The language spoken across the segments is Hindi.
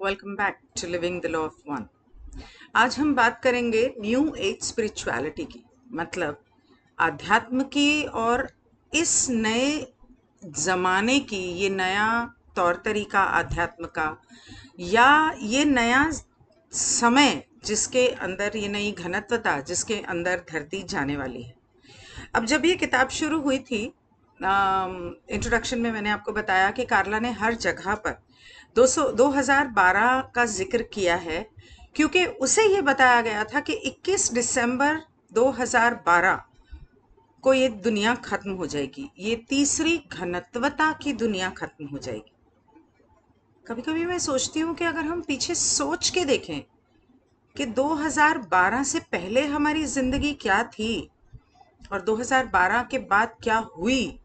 Welcome back to living the law of one. आज हम बात करेंगे न्यू एज स्पिरिचुअलिटी की, मतलब आध्यात्म की। और इस नए ज़माने की, ये नया तौर तरीका आध्यात्म का, या ये नया समय जिसके अंदर, ये नई घनत्वता जिसके अंदर धरती जाने वाली है। अब जब ये किताब शुरू हुई थी, इंट्रोडक्शन में मैंने आपको बताया कि कार्ला ने हर जगह पर 2012 का जिक्र किया है, क्योंकि उसे ये बताया गया था कि 21 दिसंबर 2012 को ये दुनिया खत्म हो जाएगी, ये तीसरी घनत्वता की दुनिया खत्म हो जाएगी। कभी कभी मैं सोचती हूँ कि अगर हम पीछे सोच के देखें कि 2012 से पहले हमारी जिंदगी क्या थी और 2012 के बाद क्या हुई,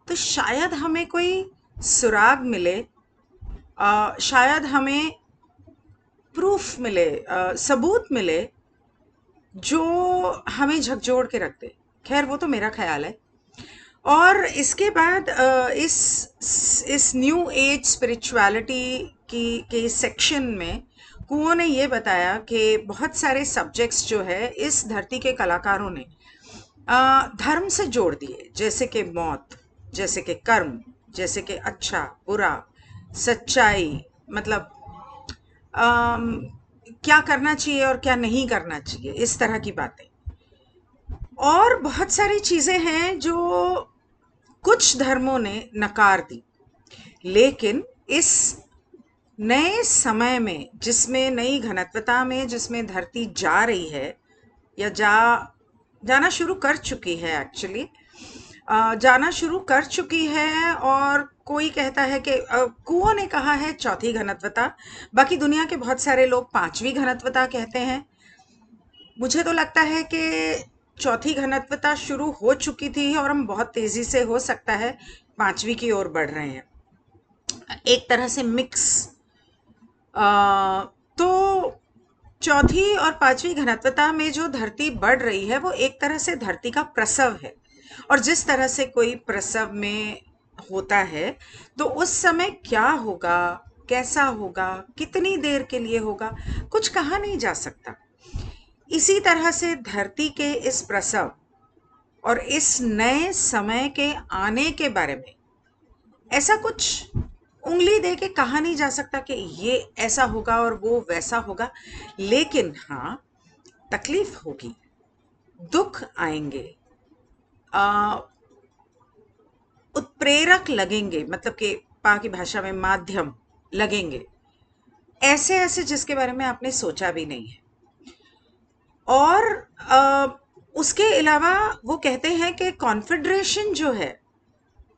तो शायद हमें कोई सुराग मिले, शायद हमें प्रूफ मिले, सबूत मिले जो हमें झकझोर के रख दे। खैर, वो तो मेरा ख्याल है। और इसके बाद इस न्यू एज स्पिरिचुअलिटी की के सेक्शन में कुओं ने ये बताया कि बहुत सारे सब्जेक्ट्स जो है इस धरती के कलाकारों ने धर्म से जोड़ दिए, जैसे कि मौत, जैसे कि कर्म, जैसे कि अच्छा बुरा, सच्चाई, मतलब अम, क्या करना चाहिए और क्या नहीं करना चाहिए, इस तरह की बातें। और बहुत सारी चीजें हैं जो कुछ धर्मों ने नकार दी। लेकिन इस नए समय में, जिसमें नई घनत्वता में, जिसमें धरती जा रही है या जाना शुरू कर चुकी है, एक्चुअली जाना शुरू कर चुकी है। और कोई कहता है कि कुओं ने कहा है चौथी घनत्वता, बाकी दुनिया के बहुत सारे लोग पांचवी घनत्वता कहते हैं। मुझे तो लगता है कि चौथी घनत्वता शुरू हो चुकी थी और हम बहुत तेजी से, हो सकता है, पांचवी की ओर बढ़ रहे हैं, एक तरह से मिक्स। तो चौथी और पांचवी घनत्वता में जो धरती बढ़ रही है वो एक तरह से धरती का प्रसव है। और जिस तरह से कोई प्रसव में होता है, तो उस समय क्या होगा, कैसा होगा, कितनी देर के लिए होगा, कुछ कहा नहीं जा सकता। इसी तरह से धरती के इस प्रसव और इस नए समय के आने के बारे में ऐसा कुछ उंगली दे के कहा नहीं जा सकता कि ये ऐसा होगा और वो वैसा होगा। लेकिन हाँ, तकलीफ होगी, दुख आएंगे, आ, उत्प्रेरक लगेंगे, मतलब कि पा की भाषा में माध्यम लगेंगे, ऐसे ऐसे जिसके बारे में आपने सोचा भी नहीं है। और उसके अलावा वो कहते हैं कि कॉन्फेडरेशन जो है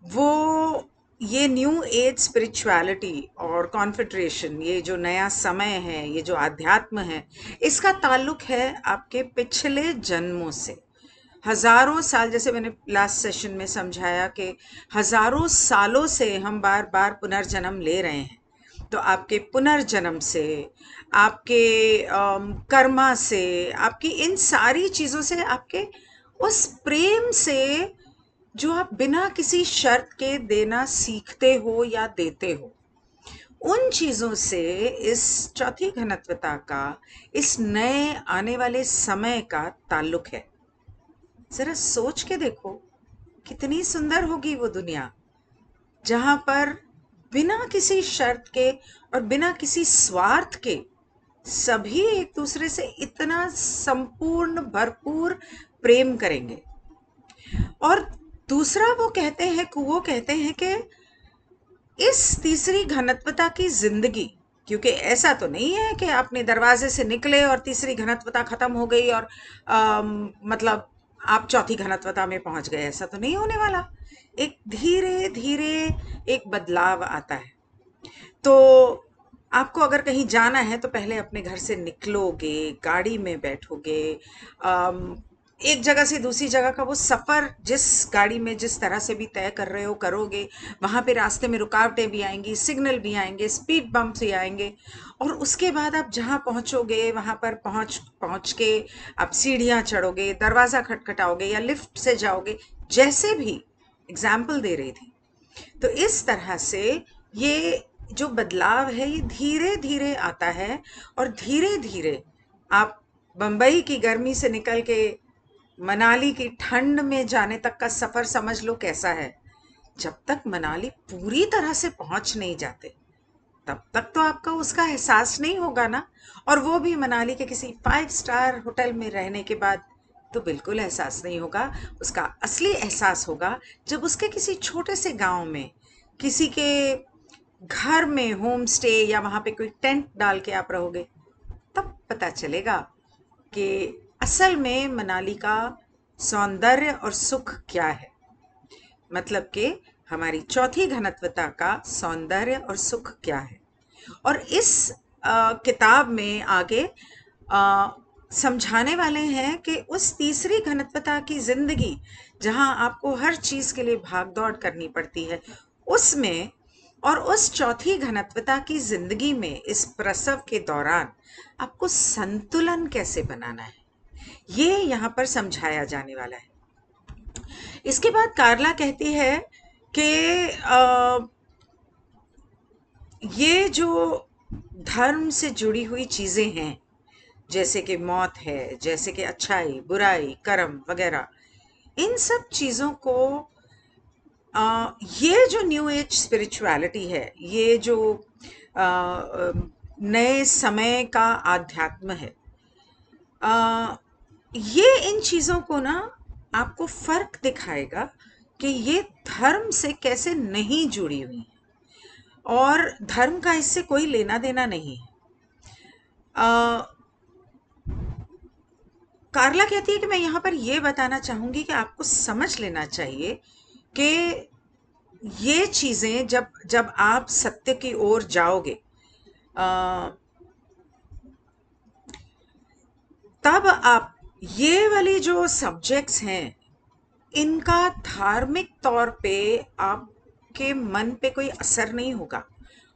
वो, ये न्यू एज स्पिरिचुअलिटी और कॉन्फेडरेशन, ये जो नया समय है, ये जो आध्यात्म है, इसका ताल्लुक है आपके पिछले जन्मों से। हजारों साल, जैसे मैंने लास्ट सेशन में समझाया कि हजारों सालों से हम बार बार पुनर्जन्म ले रहे हैं। तो आपके पुनर्जन्म से, आपके कर्मा से, आपकी इन सारी चीजों से, आपके उस प्रेम से जो आप बिना किसी शर्त के देना सीखते हो या देते हो, उन चीजों से इस चौथी घनत्वता का, इस नए आने वाले समय का ताल्लुक है। जरा सोच के देखो, कितनी सुंदर होगी वो दुनिया जहां पर बिना किसी शर्त के और बिना किसी स्वार्थ के सभी एक दूसरे से इतना संपूर्ण, भरपूर प्रेम करेंगे। और दूसरा, वो कहते हैं कि इस तीसरी घनत्वता की जिंदगी, क्योंकि ऐसा तो नहीं है कि आपने दरवाजे से निकले और तीसरी घनत्वता खत्म हो गई और मतलब आप चौथी घनत्वता में पहुंच गए, ऐसा तो नहीं होने वाला। एक धीरे धीरे एक बदलाव आता है। तो आपको अगर कहीं जाना है तो पहले अपने घर से निकलोगे, गाड़ी में बैठोगे, एक जगह से दूसरी जगह का वो सफ़र जिस गाड़ी में जिस तरह से भी तय कर रहे हो करोगे। वहाँ पे रास्ते में रुकावटें भी आएंगी, सिग्नल भी आएंगे, स्पीड बम्प्स भी आएंगे। और उसके बाद आप जहाँ पहुँचोगे वहाँ पर पहुँच पहुँच के आप सीढ़ियाँ चढ़ोगे, दरवाज़ा खटखटाओगे या लिफ्ट से जाओगे, जैसे भी एग्जाम्पल दे रही थी। तो इस तरह से ये जो बदलाव है ये धीरे धीरे आता है, और धीरे धीरे आप बंबई की गर्मी से निकल के मनाली की ठंड में जाने तक का सफर समझ लो कैसा है। जब तक मनाली पूरी तरह से पहुंच नहीं जाते तब तक तो आपका उसका एहसास नहीं होगा ना। और वो भी मनाली के किसी 5 स्टार होटल में रहने के बाद तो बिल्कुल एहसास नहीं होगा। उसका असली एहसास होगा जब उसके किसी छोटे से गांव में किसी के घर में होम स्टे या वहां पे कोई टेंट डाल के आप रहोगे, तब पता चलेगा कि असल में मनाली का सौंदर्य और सुख क्या है। मतलब कि हमारी चौथी घनत्वता का सौंदर्य और सुख क्या है। और इस किताब में आगे अ, समझाने वाले हैं कि उस तीसरी घनत्वता की जिंदगी जहां आपको हर चीज के लिए भाग दौड़ करनी पड़ती है, उसमें और उस चौथी घनत्वता की जिंदगी में इस प्रसव के दौरान आपको संतुलन कैसे बनाना है, ये यहाँ पर समझाया जाने वाला है। इसके बाद कार्ला कहती है कि ये जो धर्म से जुड़ी हुई चीजें हैं, जैसे कि मौत है, जैसे कि अच्छाई बुराई कर्म वगैरह, इन सब चीजों को ये जो न्यू एज स्पिरिचुअलिटी है, ये जो नए समय का आध्यात्म है, ये इन चीजों को ना आपको फर्क दिखाएगा कि ये धर्म से कैसे नहीं जुड़ी हुई है और धर्म का इससे कोई लेना देना नहीं है। कार्ला कहती है कि मैं यहाँ पर ये बताना चाहूंगी कि आपको समझ लेना चाहिए कि ये चीजें जब जब आप सत्य की ओर जाओगे तब आप ये वाली जो सब्जेक्ट्स हैं इनका धार्मिक तौर पे आपके मन पे कोई असर नहीं होगा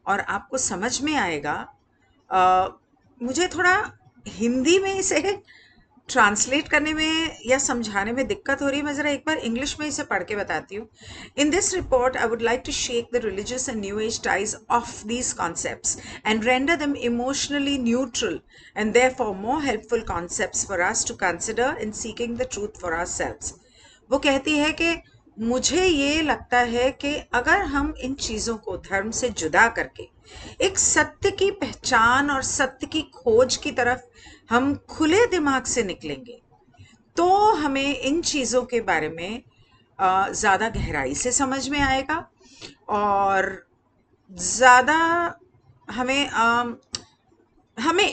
और आपको समझ में आएगा। मुझे थोड़ा हिंदी में इसे ट्रांसलेट करने में या समझाने में दिक्कत हो रही है। मैं ज़रा एक बार इंग्लिश में इसे पढ़ के बताती हूँ। In this report I would like to shake the religious and new age ties of these concepts and render them emotionally neutral and therefore more helpful concepts for us to consider in seeking the truth for ourselves. वो कहती है कि मुझे ये लगता है कि अगर हम इन चीज़ों को धर्म से जुदा करके एक सत्य की पहचान और सत्य की खोज की तरफ हम खुले दिमाग से निकलेंगे तो हमें इन चीज़ों के बारे में ज़्यादा गहराई से समझ में आएगा और ज़्यादा हमें हमें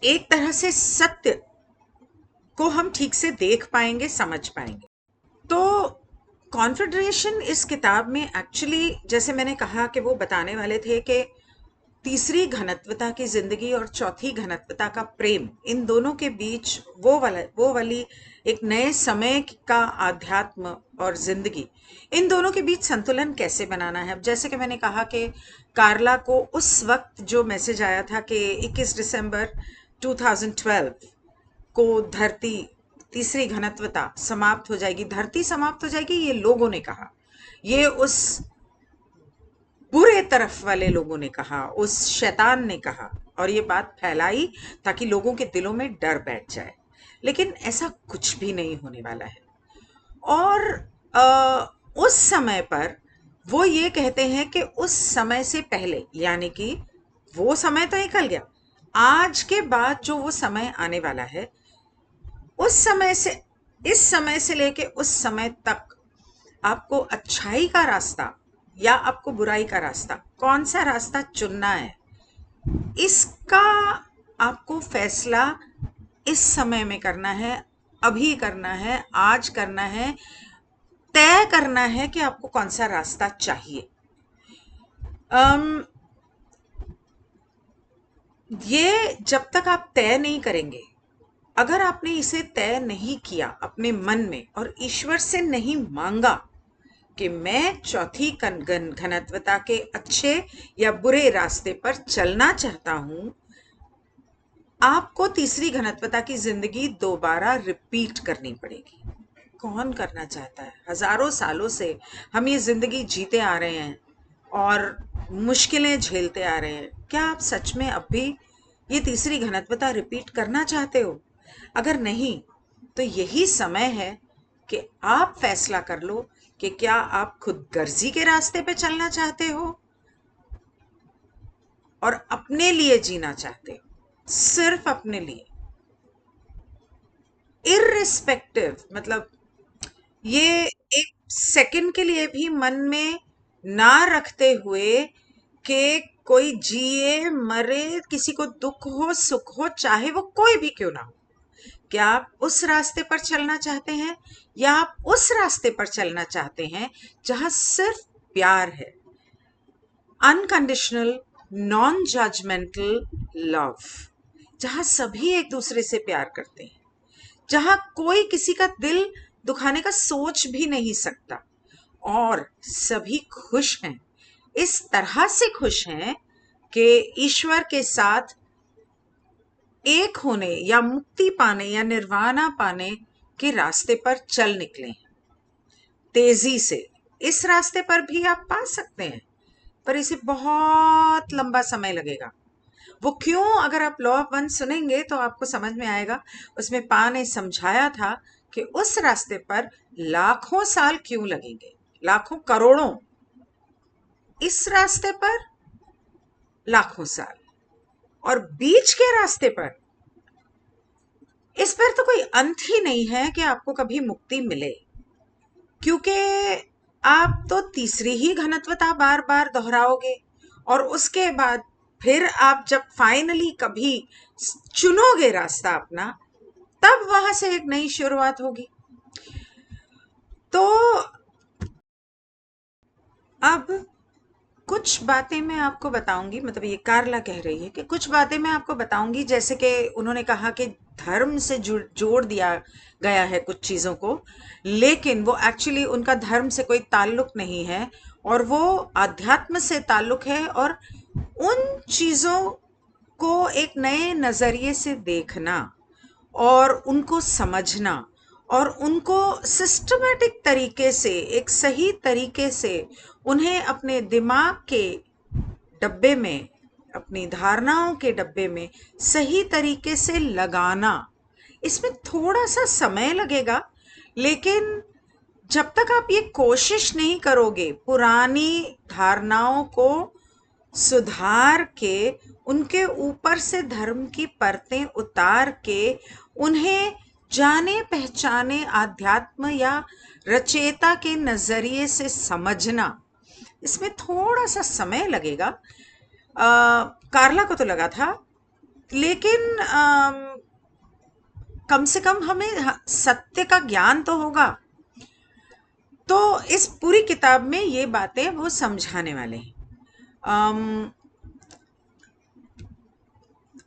एक तरह से सत्य को हम ठीक से देख पाएंगे, समझ पाएंगे। तो कॉन्फेडरेशन इस किताब में एक्चुअली, जैसे मैंने कहा कि वो बताने वाले थे कि तीसरी घनत्वता की जिंदगी और चौथी घनत्वता का प्रेम, इन दोनों के बीच वो वाली एक नए समय का आध्यात्म और जिंदगी, इन दोनों के बीच संतुलन कैसे बनाना है। अब जैसे कि मैंने कहा कि कार्ला को उस वक्त जो मैसेज आया था कि 21 दिसंबर 2012 को धरती तीसरी घनत्वता समाप्त हो जाएगी, धरती समाप्त हो जाएगी, ये लोगों ने कहा, ये उस बुरे तरफ वाले लोगों ने कहा, उस शैतान ने कहा और ये बात फैलाई ताकि लोगों के दिलों में डर बैठ जाए। लेकिन ऐसा कुछ भी नहीं होने वाला है। और उस समय पर वो ये कहते हैं कि उस समय से पहले, यानी कि वो समय तो निकल गया, आज के बाद जो वो समय आने वाला है, उस समय से, इस समय से लेके उस समय तक आपको अच्छाई का रास्ता या आपको बुराई का रास्ता, कौन सा रास्ता चुनना है, इसका आपको फैसला इस समय में करना है, अभी करना है, आज करना है, तय करना है कि आपको कौन सा रास्ता चाहिए। ये जब तक आप तय नहीं करेंगे, अगर आपने इसे तय नहीं किया अपने मन में और ईश्वर से नहीं मांगा कि मैं चौथी घनत्वता के अच्छे या बुरे रास्ते पर चलना चाहता हूं, आपको तीसरी घनत्वता की जिंदगी दोबारा रिपीट करनी पड़ेगी। कौन करना चाहता है? हजारों सालों से हम ये जिंदगी जीते आ रहे हैं, और मुश्किलें झेलते आ रहे हैं, क्या आप सच में अब भी ये तीसरी घनत्वता रिपीट करना चाहते हो? अगर नहीं, तो यही समय है कि आप फैसला कर लो कि क्या आप खुदगर्जी के रास्ते पे चलना चाहते हो और अपने लिए जीना चाहते हो, सिर्फ अपने लिए, इररिस्पेक्टिव, मतलब ये एक सेकंड के लिए भी मन में ना रखते हुए कि कोई जिए मरे, किसी को दुख हो सुख हो, चाहे वो कोई भी क्यों ना हो, क्या आप उस रास्ते पर चलना चाहते हैं या आप उस रास्ते पर चलना चाहते हैं जहां सिर्फ प्यार है, अनकंडीशनल नॉन जजमेंटल लव, जहां सभी एक दूसरे से प्यार करते हैं, जहां कोई किसी का दिल दुखाने का सोच भी नहीं सकता और सभी खुश हैं, इस तरह से खुश हैं कि ईश्वर के साथ एक होने या मुक्ति पाने या निर्वाणा पाने के रास्ते पर चल निकले हैं तेजी से। इस रास्ते पर भी आप पा सकते हैं, पर इसे बहुत लंबा समय लगेगा। वो क्यों, अगर आप लॉ ऑफ वन सुनेंगे तो आपको समझ में आएगा। उसमें पा ने समझाया था कि उस रास्ते पर लाखों साल क्यों लगेंगे, लाखों करोड़ों, इस रास्ते पर लाखों साल, और बीच के रास्ते पर, इस पर तो कोई अंत ही नहीं है कि आपको कभी मुक्ति मिले, क्योंकि आप तो तीसरी ही घनत्वता बार बार दोहराओगे और उसके बाद फिर आप जब फाइनली कभी चुनोगे रास्ता अपना, तब वहां से एक नई शुरुआत होगी। तो अब कुछ बातें मैं आपको बताऊंगी, मतलब ये कार्ला कह रही है कि कुछ बातें मैं आपको बताऊंगी, जैसे कि उन्होंने कहा कि धर्म से जोड़ दिया गया है कुछ चीज़ों को, लेकिन वो एक्चुअली उनका धर्म से कोई ताल्लुक नहीं है और वो आध्यात्म से ताल्लुक है, और उन चीज़ों को एक नए नज़रिए से देखना और उनको समझना और उनको सिस्टमैटिक तरीके से, एक सही तरीके से उन्हें अपने दिमाग के डब्बे में, अपनी धारणाओं के डब्बे में सही तरीके से लगाना, इसमें थोड़ा सा समय लगेगा। लेकिन जब तक आप ये कोशिश नहीं करोगे पुरानी धारणाओं को सुधार के, उनके ऊपर से धर्म की परतें उतार के उन्हें जाने पहचाने आध्यात्म या रचेता के नजरिए से समझना, इसमें थोड़ा सा समय लगेगा। कार्ला को तो लगा था, लेकिन कम से कम हमें सत्य का ज्ञान तो होगा। तो इस पूरी किताब में ये बातें वो समझाने वाले हैं।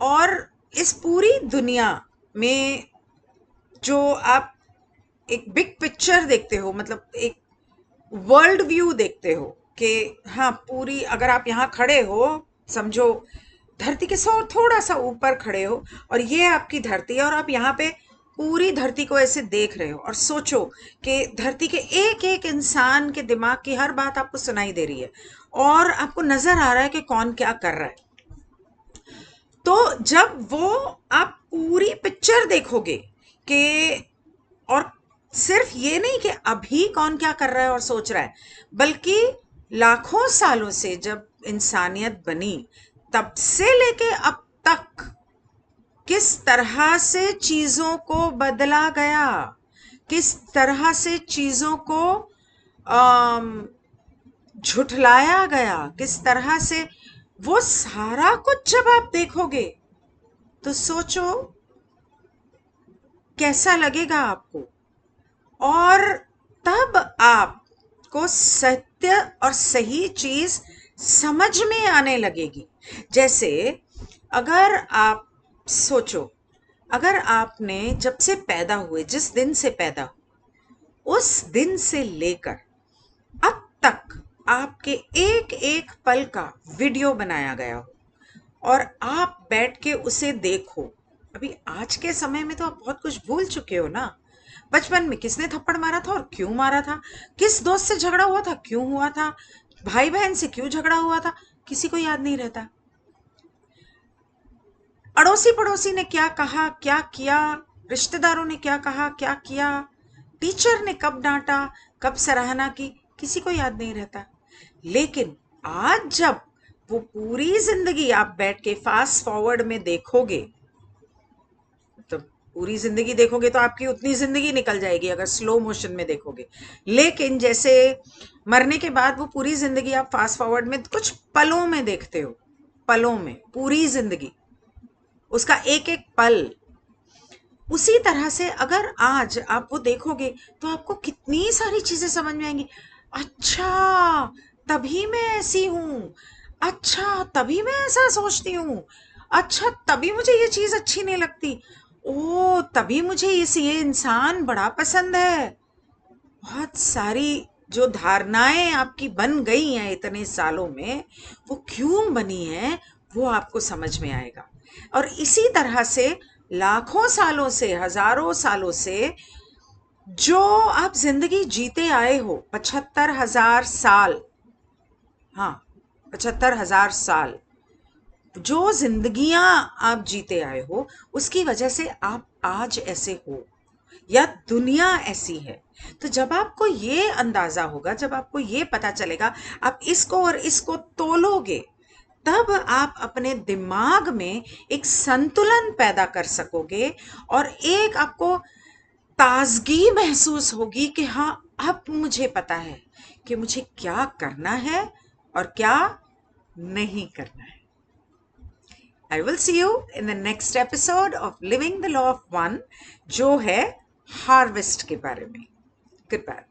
और इस पूरी दुनिया में जो आप एक बिग पिक्चर देखते हो, मतलब एक वर्ल्ड व्यू देखते हो कि हाँ, पूरी, अगर आप यहाँ खड़े हो, समझो धरती के थोड़ा सा ऊपर खड़े हो और ये आपकी धरती है और आप यहाँ पे पूरी धरती को ऐसे देख रहे हो और सोचो कि धरती के एक एक इंसान के दिमाग की हर बात आपको सुनाई दे रही है और आपको नजर आ रहा है कि कौन क्या कर रहा है। तो जब वो आप पूरी पिक्चर देखोगे कि, और सिर्फ ये नहीं कि अभी कौन क्या कर रहा है और सोच रहा है, बल्कि लाखों सालों से जब इंसानियत बनी तब से लेके अब तक किस तरह से चीजों को बदला गया, किस तरह से चीजों को झुठलाया गया, किस तरह से, वो सारा कुछ जब आप देखोगे तो सोचो कैसा लगेगा आपको। और तब आपको सत्य और सही चीज समझ में आने लगेगी। जैसे अगर आप सोचो, अगर आपने जब से पैदा हुए, जिस दिन से पैदा हुए, उस दिन से लेकर अब तक आपके एक एक पल का वीडियो बनाया गया हो और आप बैठ के उसे देखो। अभी आज के समय में तो आप बहुत कुछ भूल चुके हो ना। बचपन में किसने थप्पड़ मारा था और क्यों मारा था, किस दोस्त से झगड़ा हुआ था, क्यों हुआ था, भाई बहन से क्यों झगड़ा हुआ था, किसी को याद नहीं रहता। अड़ोसी पड़ोसी ने क्या कहा, क्या किया, रिश्तेदारों ने क्या कहा, क्या किया, टीचर ने कब डांटा, कब सराहना की, किसी को याद नहीं रहता। लेकिन आज जब वो पूरी जिंदगी आप बैठ के फास्ट फॉरवर्ड में देखोगे, तो पूरी जिंदगी देखोगे तो आपकी उतनी जिंदगी निकल जाएगी अगर स्लो मोशन में देखोगे। लेकिन जैसे मरने के बाद वो पूरी जिंदगी आप फास्ट फॉरवर्ड में कुछ पलों में देखते हो, पलों में पूरी जिंदगी, उसका एक एक पल। उसी तरह से अगर आज आप वो देखोगे तो आपको कितनी सारी चीजें समझ में आएंगी। अच्छा, तभी मैं ऐसी हूं, अच्छा तभी मैं ऐसा सोचती हूँ, अच्छा तभी मुझे ये चीज अच्छी नहीं लगती, ओ तभी मुझे ये इंसान बड़ा पसंद है। बहुत सारी जो धारणाएं आपकी बन गई हैं इतने सालों में, वो क्यों बनी हैं वो आपको समझ में आएगा। और इसी तरह से लाखों सालों से, हजारों सालों से जो आप जिंदगी जीते आए हो, 75,000 साल, हाँ 75,000 साल जो जिंदगियां आप जीते आए हो, उसकी वजह से आप आज ऐसे हो या दुनिया ऐसी है। तो जब आपको ये अंदाजा होगा, जब आपको ये पता चलेगा, आप इसको और इसको तोलोगे, तब आप अपने दिमाग में एक संतुलन पैदा कर सकोगे और एक आपको ताजगी महसूस होगी कि हाँ, अब मुझे पता है कि मुझे क्या करना है और क्या नहीं करना है। I will see you in the next episode of Living the Law of One, जो है हार्वेस्ट के बारे में। Goodbye.